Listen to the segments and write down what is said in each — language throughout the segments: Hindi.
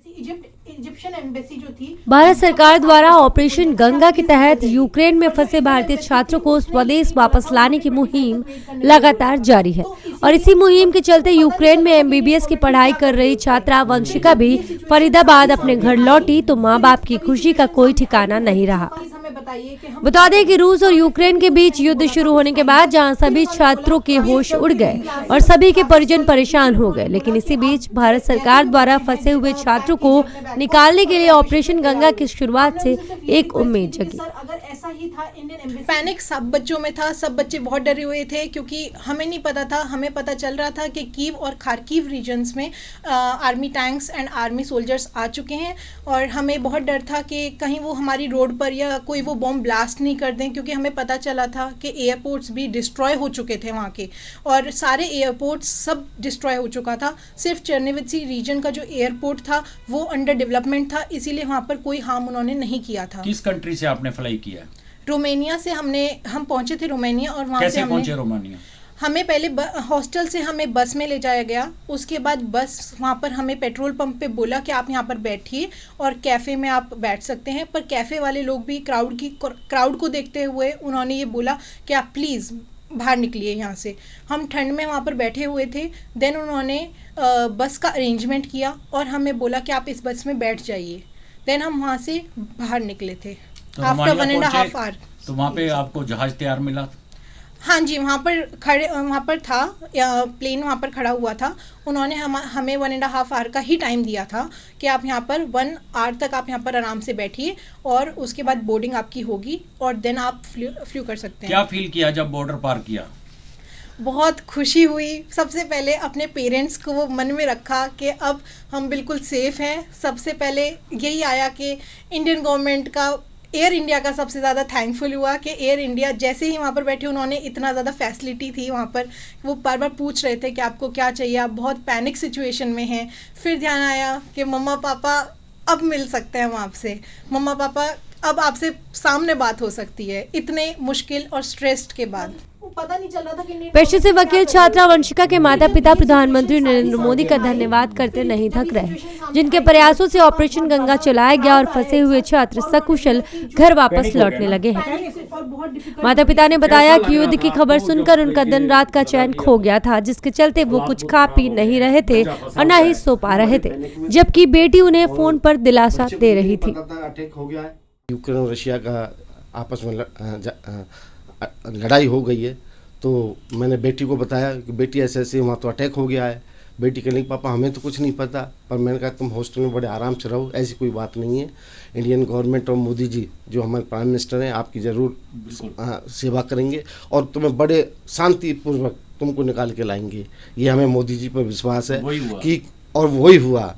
इजिप्शियन एम्बेसी जो थी, भारत सरकार द्वारा ऑपरेशन गंगा के तहत यूक्रेन में फंसे भारतीय छात्रों को स्वदेश वापस लाने की मुहिम लगातार जारी है और इसी मुहिम के चलते यूक्रेन में एमबीबीएस की पढ़ाई कर रही छात्रा वंशिका भी फरीदाबाद अपने घर लौटी तो मां बाप की खुशी का कोई ठिकाना नहीं रहा। बता दें कि रूस और यूक्रेन के बीच युद्ध शुरू होने के बाद जहां सभी छात्रों के होश उड़ गए और सभी के परिजन परेशान हो गए, लेकिन इसी बीच भारत सरकार द्वारा फंसे हुए छात्रों को निकालने के लिए ऑपरेशन गंगा की शुरुआत से एक उम्मीद जगी। पैनिक सब बच्चों में था, सब बच्चे बहुत डरे हुए थे क्योंकि हमें नहीं पता था, हमें पता चल रहा था कि कीव और खार्किव रीजन्स में army tanks and army soldiers आ चुके हैं और हमें बहुत डर था कि कहीं वो हमारी रोड पर या कोई वो बॉम्ब ब्लास्ट नहीं कर दें, क्योंकि हमें पता चला था कि एयरपोर्ट्स भी डिस्ट्रॉय हो चुके थे वहाँ के, और सारे एयरपोर्ट्स सब डिस्ट्रॉय हो चुका था। सिर्फ चेरनोवित्सी रीजन का जो एयरपोर्ट था वो अंडर डेवलपमेंट था, इसीलिए वहाँ पर कोई हार्म उन्होंने नहीं किया था। किस कंट्री से आपने फ्लाई किया? रोमानिया से हम पहुंचे थे रोमानिया, और वहाँ से पहुंचे रोमानिया? हमें पहले हॉस्टल से हमें बस में ले जाया गया, उसके बाद बस वहाँ पर हमें पेट्रोल पंप पे बोला कि आप यहाँ पर बैठिए और कैफ़े में आप बैठ सकते हैं, पर कैफ़े वाले लोग भी क्राउड को देखते हुए उन्होंने ये बोला कि आप प्लीज़ बाहर निकलिए यहाँ से। हम ठंड में वहाँ पर बैठे हुए थे, देन उन्होंने बस का अरेंजमेंट किया और हमें बोला कि आप इस बस में बैठ जाइए, देन हम वहाँ से बाहर निकले थे आफ्टर 1.5 आवर। तो वहाँ पे आपको जहाज तैयार मिला? हाँ जी, वहाँ पर था प्लेन वहाँ पर खड़ा हुआ था, उन्होंने हमें 1.5 आवर का ही टाइम दिया था कि आप यहाँ पर 1 आवर तक आप यहाँ पर आराम से बैठिए और उसके बाद बोर्डिंग आपकी होगी और देन आप फ्लू कर सकते हैं। क्या फील किया जब बॉर्डर पार किया? बहुत खुशी हुई। सबसे पहले अपने पेरेंट्स को वो मन में रखा कि अब हम बिल्कुल सेफ हैं। सबसे पहले यही आया कि इंडियन गवर्नमेंट का, एयर इंडिया का सबसे ज़्यादा थैंकफुल हुआ कि एयर इंडिया जैसे ही वहाँ पर बैठे उन्होंने इतना ज़्यादा फैसिलिटी थी वहाँ पर, वो बार बार पूछ रहे थे कि आपको क्या चाहिए, आप बहुत पैनिक सिचुएशन में हैं। फिर ध्यान आया कि मम्मा पापा अब मिल सकते हैं हम आपसे, मम्मा पापा अब आपसे सामने बात हो सकती है इतने मुश्किल और स्ट्रेस्ड के बाद। पता नहीं चल रहा था कि पेशे से वकील छात्रा वंशिका के माता पिता प्रधानमंत्री नरेंद्र मोदी का धन्यवाद करते नहीं थक रहे, जिनके प्रयासों से ऑपरेशन गंगा चलाया गया और फंसे हुए छात्र सकुशल घर वापस लौटने लगे हैं। माता पिता ने बताया कि युद्ध की खबर सुनकर उनका दिन रात का चैन खो गया था, जिसके चलते वो कुछ खा पी नहीं रहे थे और न ही सो पा रहे थे, जबकि बेटी उन्हें फोन पर दिलासा दे रही थी। यूक्रेन और रशिया का आपस में लड़ाई हो गई है, तो मैंने बेटी को बताया कि बेटी ऐसे ऐसे वहाँ तो अटैक हो गया है। बेटी कहने कि पापा हमें तो कुछ नहीं पता, पर मैंने कहा तुम हॉस्टल में बड़े आराम से रहो, ऐसी कोई बात नहीं है। इंडियन गवर्नमेंट और मोदी जी जो हमारे प्राइम मिनिस्टर हैं आपकी ज़रूर सेवा करेंगे और तुम्हें बड़े शांतिपूर्वक तुमको निकाल के लाएंगे। ये हमें मोदी जी पर विश्वास है कि, और वही हुआ।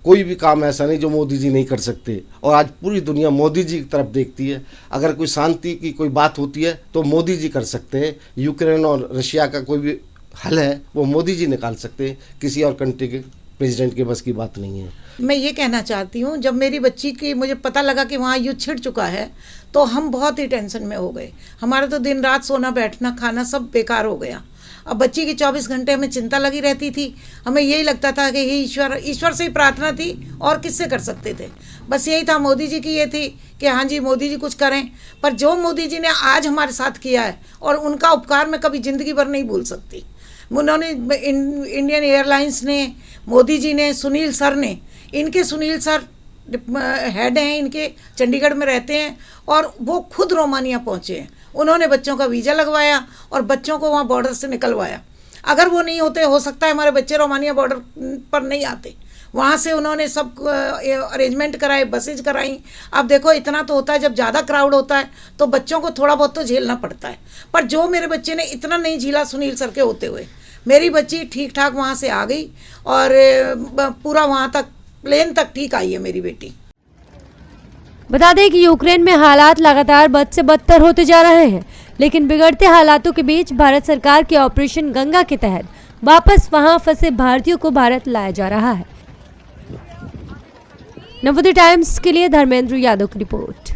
कोई भी काम ऐसा नहीं जो मोदी जी नहीं कर सकते, और आज पूरी दुनिया मोदी जी की तरफ देखती है। अगर कोई शांति की कोई बात होती है तो मोदी जी कर सकते हैं। यूक्रेन और रशिया का कोई भी हल है वो मोदी जी निकाल सकते हैं, किसी और कंट्री के प्रेसिडेंट के बस की बात नहीं है। मैं ये कहना चाहती हूँ, जब मेरी बच्ची की मुझे पता लगा कि वहाँ युद्ध छिड़ चुका है तो हम बहुत ही टेंशन में हो गए। हमारा तो दिन रात सोना बैठना खाना सब बेकार हो गया। अब बच्ची की 24 घंटे हमें चिंता लगी रहती थी। हमें यही लगता था कि ईश्वर से ही प्रार्थना थी और किससे कर सकते थे। बस यही था, मोदी जी की ये थी कि हाँ जी मोदी जी कुछ करें। पर जो मोदी जी ने आज हमारे साथ किया है और उनका उपकार मैं कभी ज़िंदगी भर नहीं भूल सकती। उन्होंने इंडियन एयरलाइंस ने, मोदी जी ने, सुनील सर ने, इनके सुनील सर हेड हैं इनके, चंडीगढ़ में रहते हैं और वो खुद रोमानिया पहुँचे हैं। उन्होंने बच्चों का वीज़ा लगवाया और बच्चों को वहाँ बॉर्डर से निकलवाया। अगर वो नहीं होते, हो सकता है हमारे बच्चे रोमानिया बॉर्डर पर नहीं आते। वहाँ से उन्होंने सब अरेंजमेंट कराए, बसेज कराई। अब देखो इतना तो होता है, जब ज़्यादा क्राउड होता है तो बच्चों को थोड़ा बहुत तो झेलना पड़ता है, पर जो मेरे बच्चे ने इतना नहीं झेला सुनील सर के होते हुए। मेरी बच्ची ठीक ठाक वहाँ से आ गई और पूरा वहाँ तक प्लेन तक ठीक आई है मेरी बेटी। बता दें कि यूक्रेन में हालात लगातार बद से बदतर होते जा रहे हैं, लेकिन बिगड़ते हालातों के बीच भारत सरकार के ऑपरेशन गंगा के तहत वापस वहां फंसे भारतीयों को भारत लाया जा रहा है। नवोदय टाइम्स के लिए धर्मेंद्र यादव की रिपोर्ट।